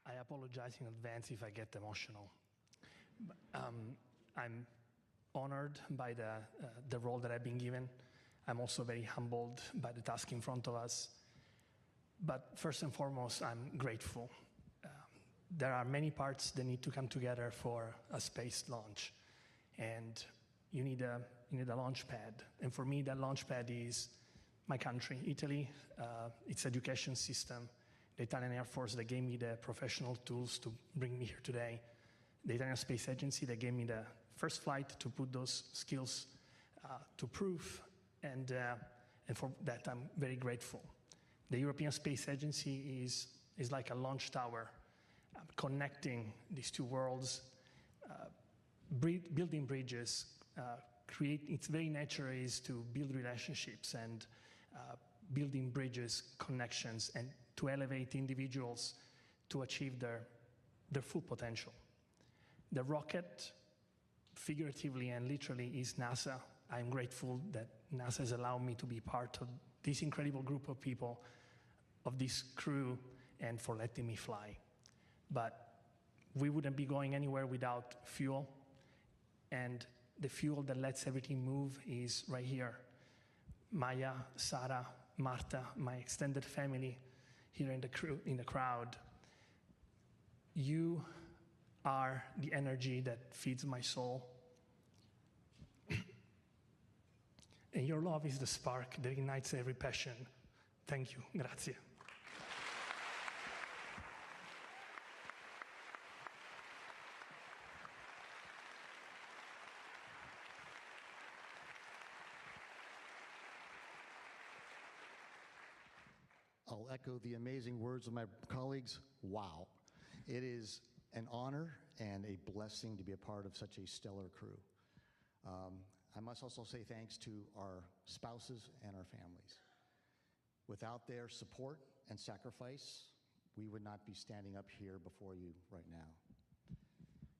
I apologize in advance if I get emotional. I'm honored by the role that I've been given. I'm also very humbled by the task in front of us. But first and foremost, I'm grateful. There are many parts that need to come together for a space launch. And you need a launch pad. And for me, that launch pad is my country, Italy, its education system, the Italian Air Force that gave me the professional tools to bring me here today, the Italian Space Agency that gave me the first flight to put those skills to proof, and for that I'm very grateful. The European Space Agency is like a launch tower connecting these two worlds, building bridges, its very nature is to build relationships and building bridges, connections, and to elevate individuals to achieve their full potential. The rocket, figuratively and literally, is NASA. I'm grateful that NASA has allowed me to be part of this incredible group of people, of this crew, and for letting me fly. But we wouldn't be going anywhere without fuel, and the fuel that lets everything move is right here. Maya, Sarah, Marta, my extended family here in the crowd. You are the energy that feeds my soul. And your love is the spark that ignites every passion. Thank you. Grazie. I'll echo the amazing words of my colleagues. Wow. It is an honor and a blessing to be a part of such a stellar crew. I must also say thanks to our spouses and our families. Without their support and sacrifice, we would not be standing up here before you right now.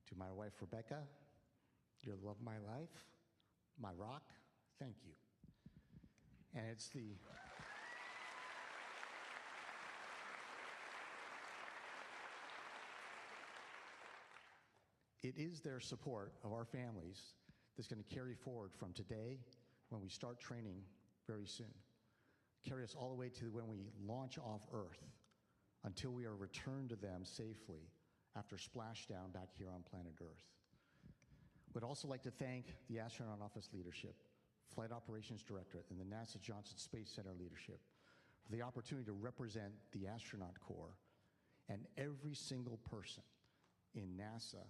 To my wife, Rebecca, you're the love of my life, my rock, thank you. And it is their support of our families that's going to carry forward from today when we start training very soon. Carry us all the way to when we launch off Earth until we are returned to them safely after splashdown back here on planet Earth. Would also like to thank the Astronaut Office leadership, Flight Operations Directorate, and the NASA Johnson Space Center leadership for the opportunity to represent the Astronaut Corps and every single person in NASA,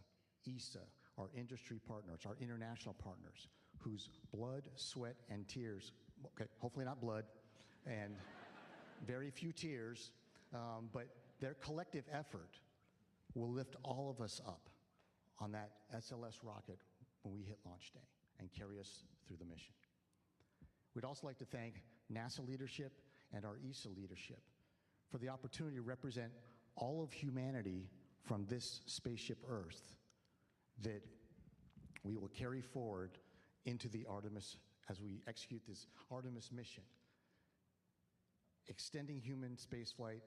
ESA, our industry partners, our international partners, whose blood, sweat, and tears, okay, hopefully not blood, and very few tears, but their collective effort will lift all of us up on that SLS rocket when we hit launch day and carry us through the mission. We'd also like to thank NASA leadership and our ESA leadership for the opportunity to represent all of humanity from this spaceship Earth that we will carry forward into the Artemis, as we execute this Artemis mission, extending human spaceflight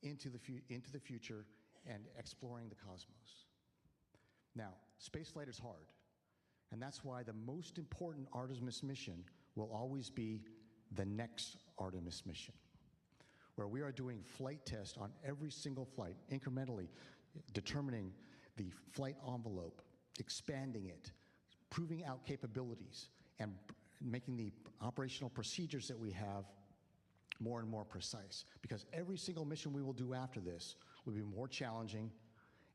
into the future and exploring the cosmos. Now, spaceflight is hard, and that's why the most important Artemis mission will always be the next Artemis mission, where we are doing flight tests on every single flight, incrementally determining the flight envelope, expanding it, proving out capabilities, and making the operational procedures that we have more and more precise. Because every single mission we will do after this will be more challenging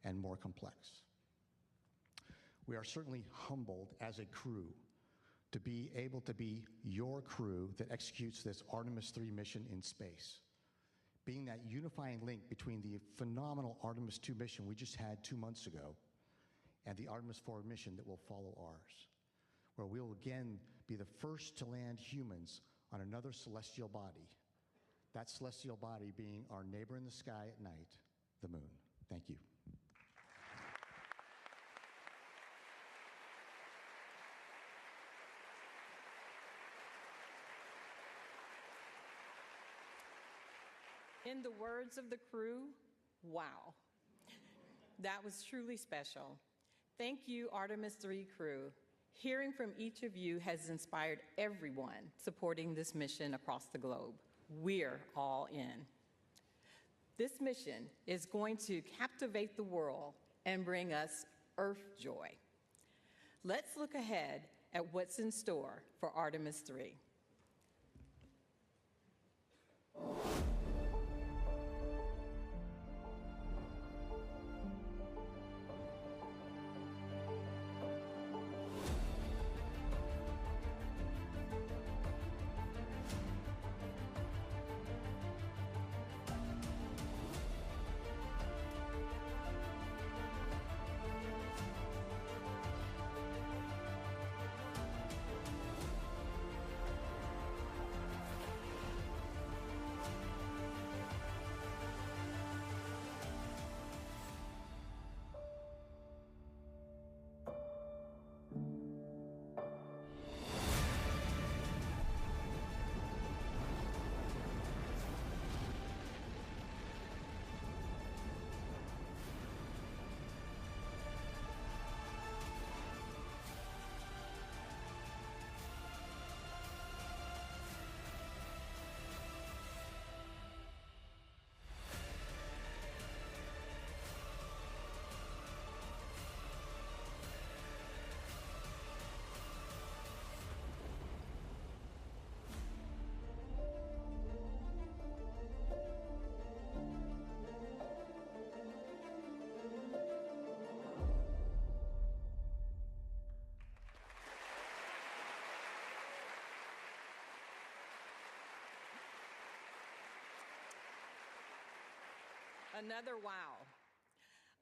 and more complex. We are certainly humbled as a crew to be able to be your crew that executes this Artemis III mission in space, being that unifying link between the phenomenal Artemis II mission we just had 2 months ago and the Artemis IV mission that will follow ours, where we will again be the first to land humans on another celestial body, that celestial body being our neighbor in the sky at night, the moon. Thank you. In the words of the crew, wow. That was truly special. Thank you, Artemis III crew. Hearing from each of you has inspired everyone supporting this mission across the globe. We're all in. This mission is going to captivate the world and bring us Earth joy. Let's look ahead at what's in store for Artemis III. Another wow.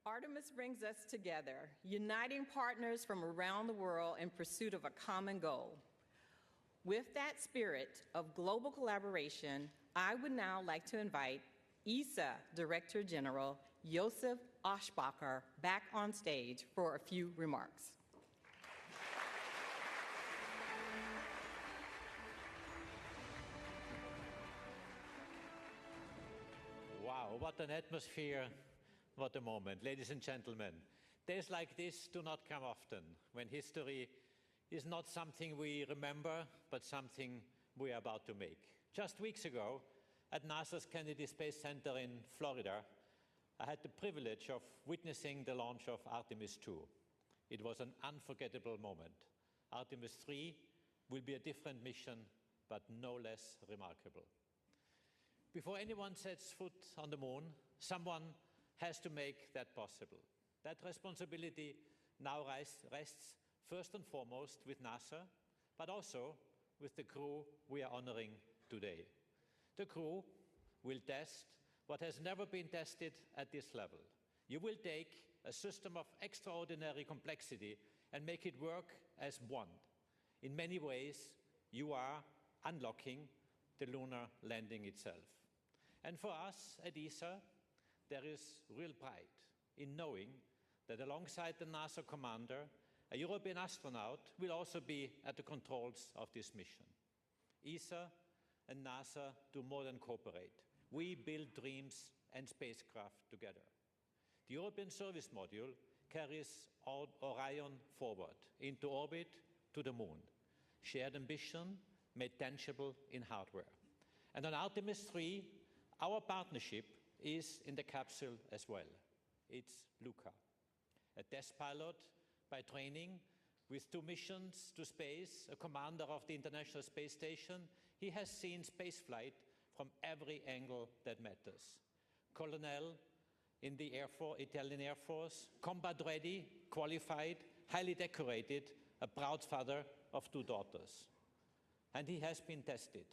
Artemis brings us together, uniting partners from around the world in pursuit of a common goal. With that spirit of global collaboration, I would now like to invite ESA Director General Josef Aschbacher back on stage for a few remarks. Wow, what an atmosphere, what a moment. Ladies and gentlemen, days like this do not come often, when history is not something we remember, but something we are about to make. Just weeks ago, at NASA's Kennedy Space Center in Florida, I had the privilege of witnessing the launch of Artemis II. It was an unforgettable moment. Artemis III will be a different mission, but no less remarkable. Before anyone sets foot on the moon, someone has to make that possible. That responsibility now rests first and foremost with NASA, but also with the crew we are honoring today. The crew will test what has never been tested at this level. You will take a system of extraordinary complexity and make it work as one. In many ways, you are unlocking the lunar landing itself. And for us at ESA, there is real pride in knowing that alongside the NASA commander, a European astronaut will also be at the controls of this mission. ESA and NASA do more than cooperate. We build dreams and spacecraft together. The European Service Module carries Orion forward into orbit to the moon. Shared ambition made tangible in hardware. And on Artemis III, our partnership is in the capsule as well. It's Luca, a test pilot by training with 2 missions to space, a commander of the International Space Station. He has seen spaceflight from every angle that matters. Colonel in the Italian Air Force, combat ready, qualified, highly decorated, a proud father of 2 daughters. And he has been tested.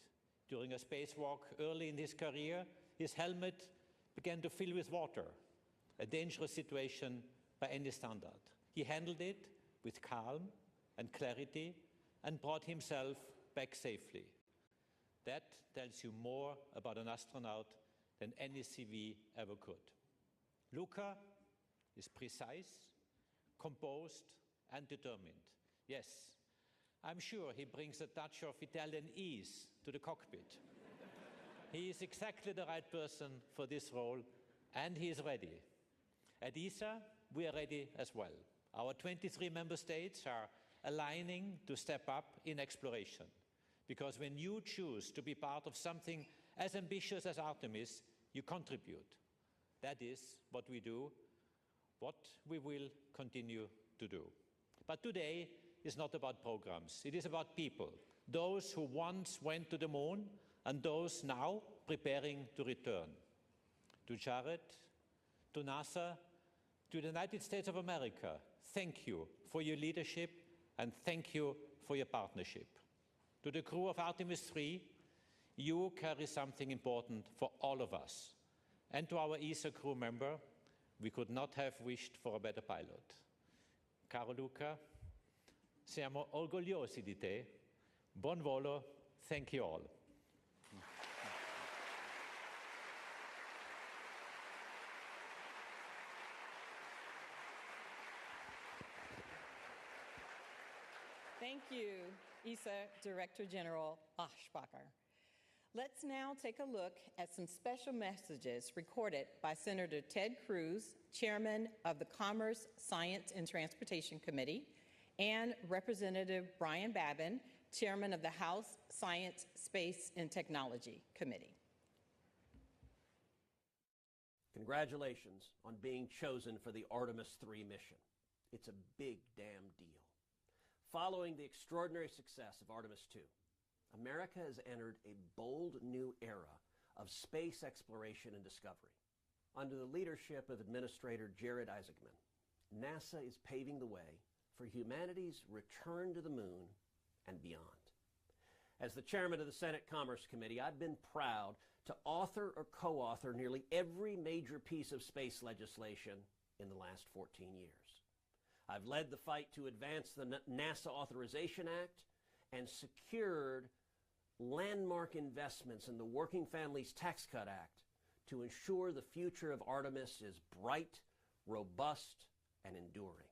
During a spacewalk early in his career, his helmet began to fill with water, a dangerous situation by any standard. He handled it with calm and clarity and brought himself back safely. That tells you more about an astronaut than any CV ever could. Luca is precise, composed, and determined. Yes, I'm sure he brings a touch of Italian ease to the cockpit. He is exactly the right person for this role, and he is ready. At ESA, we are ready as well. Our 23 member states are aligning to step up in exploration, because when you choose to be part of something as ambitious as Artemis, you contribute. That is what we do, what we will continue to do. But today is not about programs. It is about people, those who once went to the moon and those now preparing to return. To Jared, to NASA, to the United States of America, thank you for your leadership and thank you for your partnership. To the crew of Artemis III, you carry something important for all of us. And to our ESA crew member, we could not have wished for a better pilot. Caro Luca, siamo orgogliosi di te. Buon volo. Thank you all. Thank you, ESA Director General Aschbacher. Let's now take a look at some special messages recorded by Senator Ted Cruz, Chairman of the Commerce, Science, and Transportation Committee, and Representative Brian Babin, Chairman of the House Science, Space, and Technology Committee. Congratulations on being chosen for the Artemis III mission. It's a big damn deal. Following the extraordinary success of Artemis II, America has entered a bold new era of space exploration and discovery. Under the leadership of Administrator Jared Isaacman, NASA is paving the way for humanity's return to the moon and beyond. As the chairman of the Senate Commerce Committee, I've been proud to author or co-author nearly every major piece of space legislation in the last 14 years. I've led the fight to advance the NASA Authorization Act and secured landmark investments in the Working Families Tax Cut Act to ensure the future of Artemis is bright, robust, and enduring.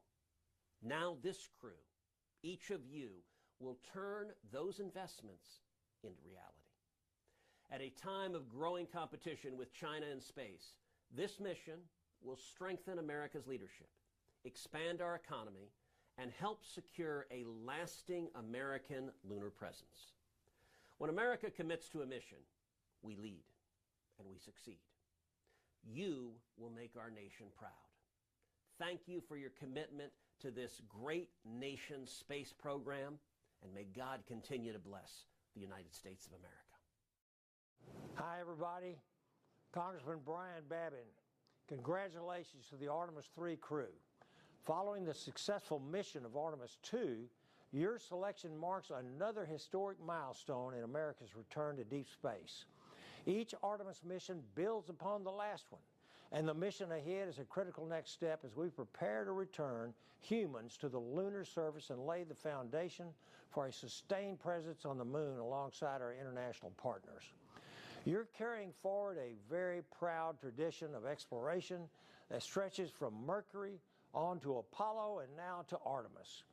Now this crew, each of you, will turn those investments into reality. At a time of growing competition with China in space, this mission will strengthen America's leadership, expand our economy, and help secure a lasting American lunar presence. When America commits to a mission, we lead and we succeed. You will make our nation proud. Thank you for your commitment to this great nation's space program, and may God continue to bless the United States of America. Hi, everybody. Congressman Brian Babin. Congratulations to the Artemis III crew. Following the successful mission of Artemis II, your selection marks another historic milestone in America's return to deep space. Each Artemis mission builds upon the last one, and the mission ahead is a critical next step as we prepare to return humans to the lunar surface and lay the foundation for a sustained presence on the moon alongside our international partners. You're carrying forward a very proud tradition of exploration that stretches from Mercury on to Apollo and now to Artemis.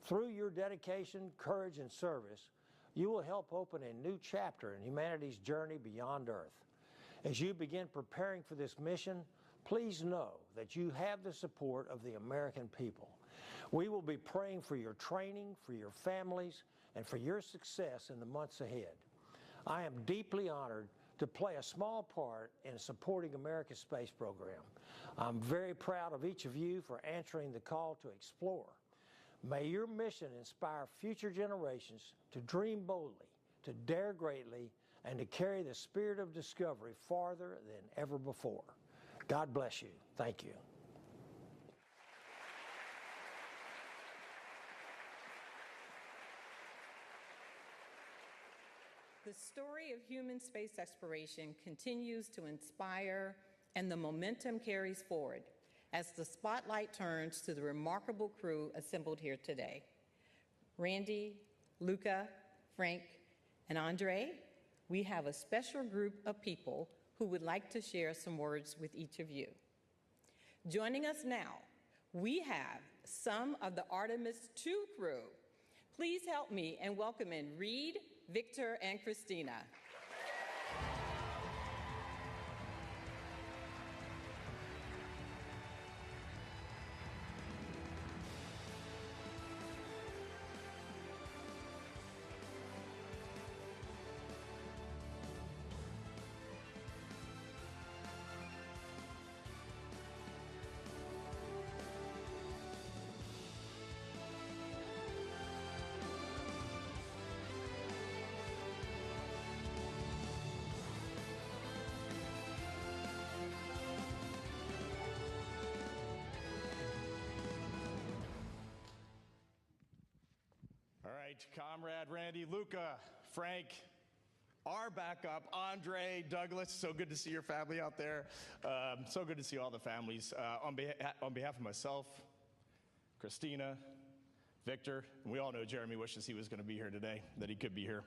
Through your dedication, courage, and service, you will help open a new chapter in humanity's journey beyond Earth. As you begin preparing for this mission, please know that you have the support of the American people. We will be praying for your training, for your families, and for your success in the months ahead. I am deeply honored to play a small part in supporting America's space program. I'm very proud of each of you for answering the call to explore. May your mission inspire future generations to dream boldly, to dare greatly, and to carry the spirit of discovery farther than ever before. God bless you. Thank you. The story of human space exploration continues to inspire, and the momentum carries forward as the spotlight turns to the remarkable crew assembled here today. Randy, Luca, Frank, and Andre, we have a special group of people who would like to share some words with each of you. Joining us now, we have some of the Artemis II crew. Please help me in welcoming Reed, Victor, and Christina. All right, Comrade Randy, Luca, Frank, our backup, Andre, Douglas, so good to see your family out there. So good to see all the families. On behalf of myself, Christina, Victor, and we all know Jeremy wishes he was going to be here today, that he could be here.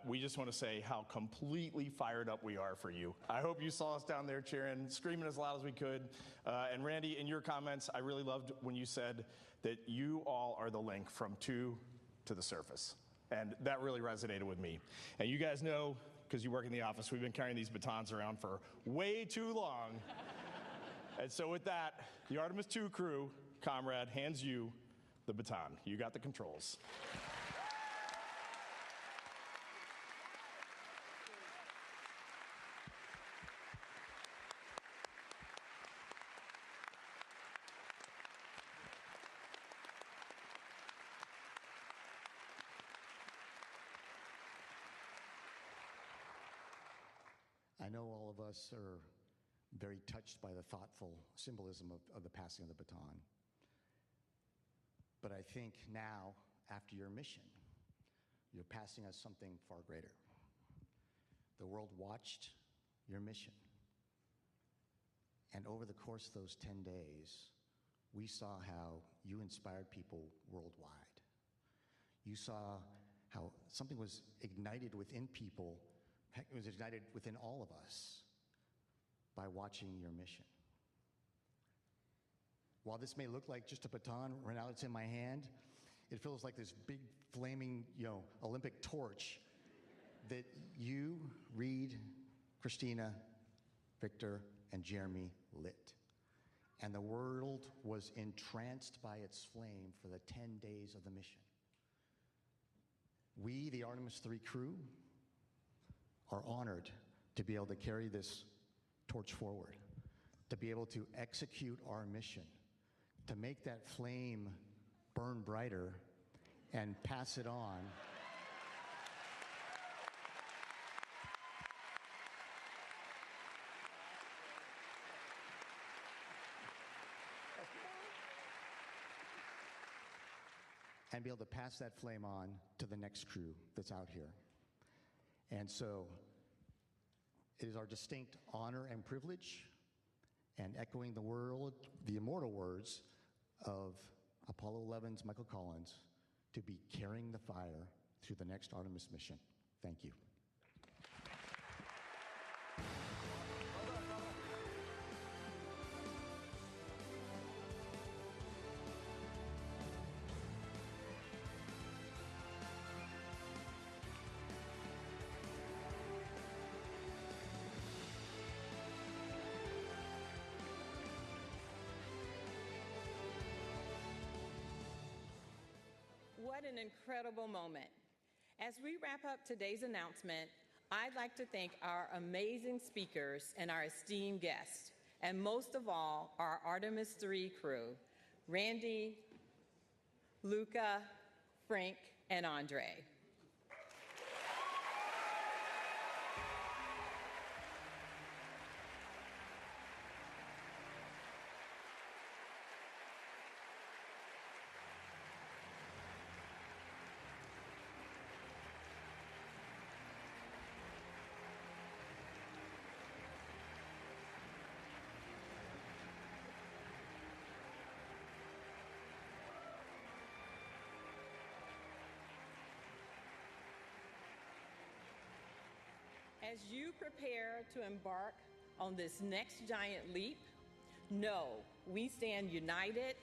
We just want to say how completely fired up we are for you. I hope you saw us down there cheering, screaming as loud as we could. And Randy, in your comments, I really loved when you said that you all are the link from two to the surface. And that really resonated with me. And you guys know, because you work in the office, we've been carrying these batons around for way too long. And so with that, the Artemis II crew, Comrade, hands you the baton. You got the controls. I know all of us are very touched by the thoughtful symbolism of the passing of the baton. But I think now, after your mission, you're passing us something far greater. The world watched your mission. And over the course of those 10 days, we saw how you inspired people worldwide. You saw how something was ignited within people. It was ignited within all of us by watching your mission. While this may look like just a baton, right now it's in my hand, it feels like this big flaming, Olympic torch that you, Reed, Christina, Victor, and Jeremy lit. And the world was entranced by its flame for the 10 days of the mission. We, the Artemis III crew, are honored to be able to carry this torch forward, to be able to execute our mission, to make that flame burn brighter and pass it on. And be able to pass that flame on to the next crew that's out here. And so it is our distinct honor and privilege, and echoing the immortal words of Apollo 11's Michael Collins, to be carrying the fire through the next Artemis mission. Thank you. What an incredible moment. As we wrap up today's announcement, I'd like to thank our amazing speakers and our esteemed guests, and most of all, our Artemis III crew, Randy, Luca, Frank, and Andre. As you prepare to embark on this next giant leap, know we stand united,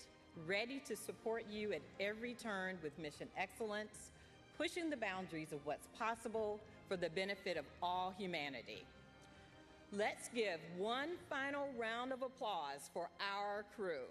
ready to support you at every turn with mission excellence, pushing the boundaries of what's possible for the benefit of all humanity. Let's give one final round of applause for our crew.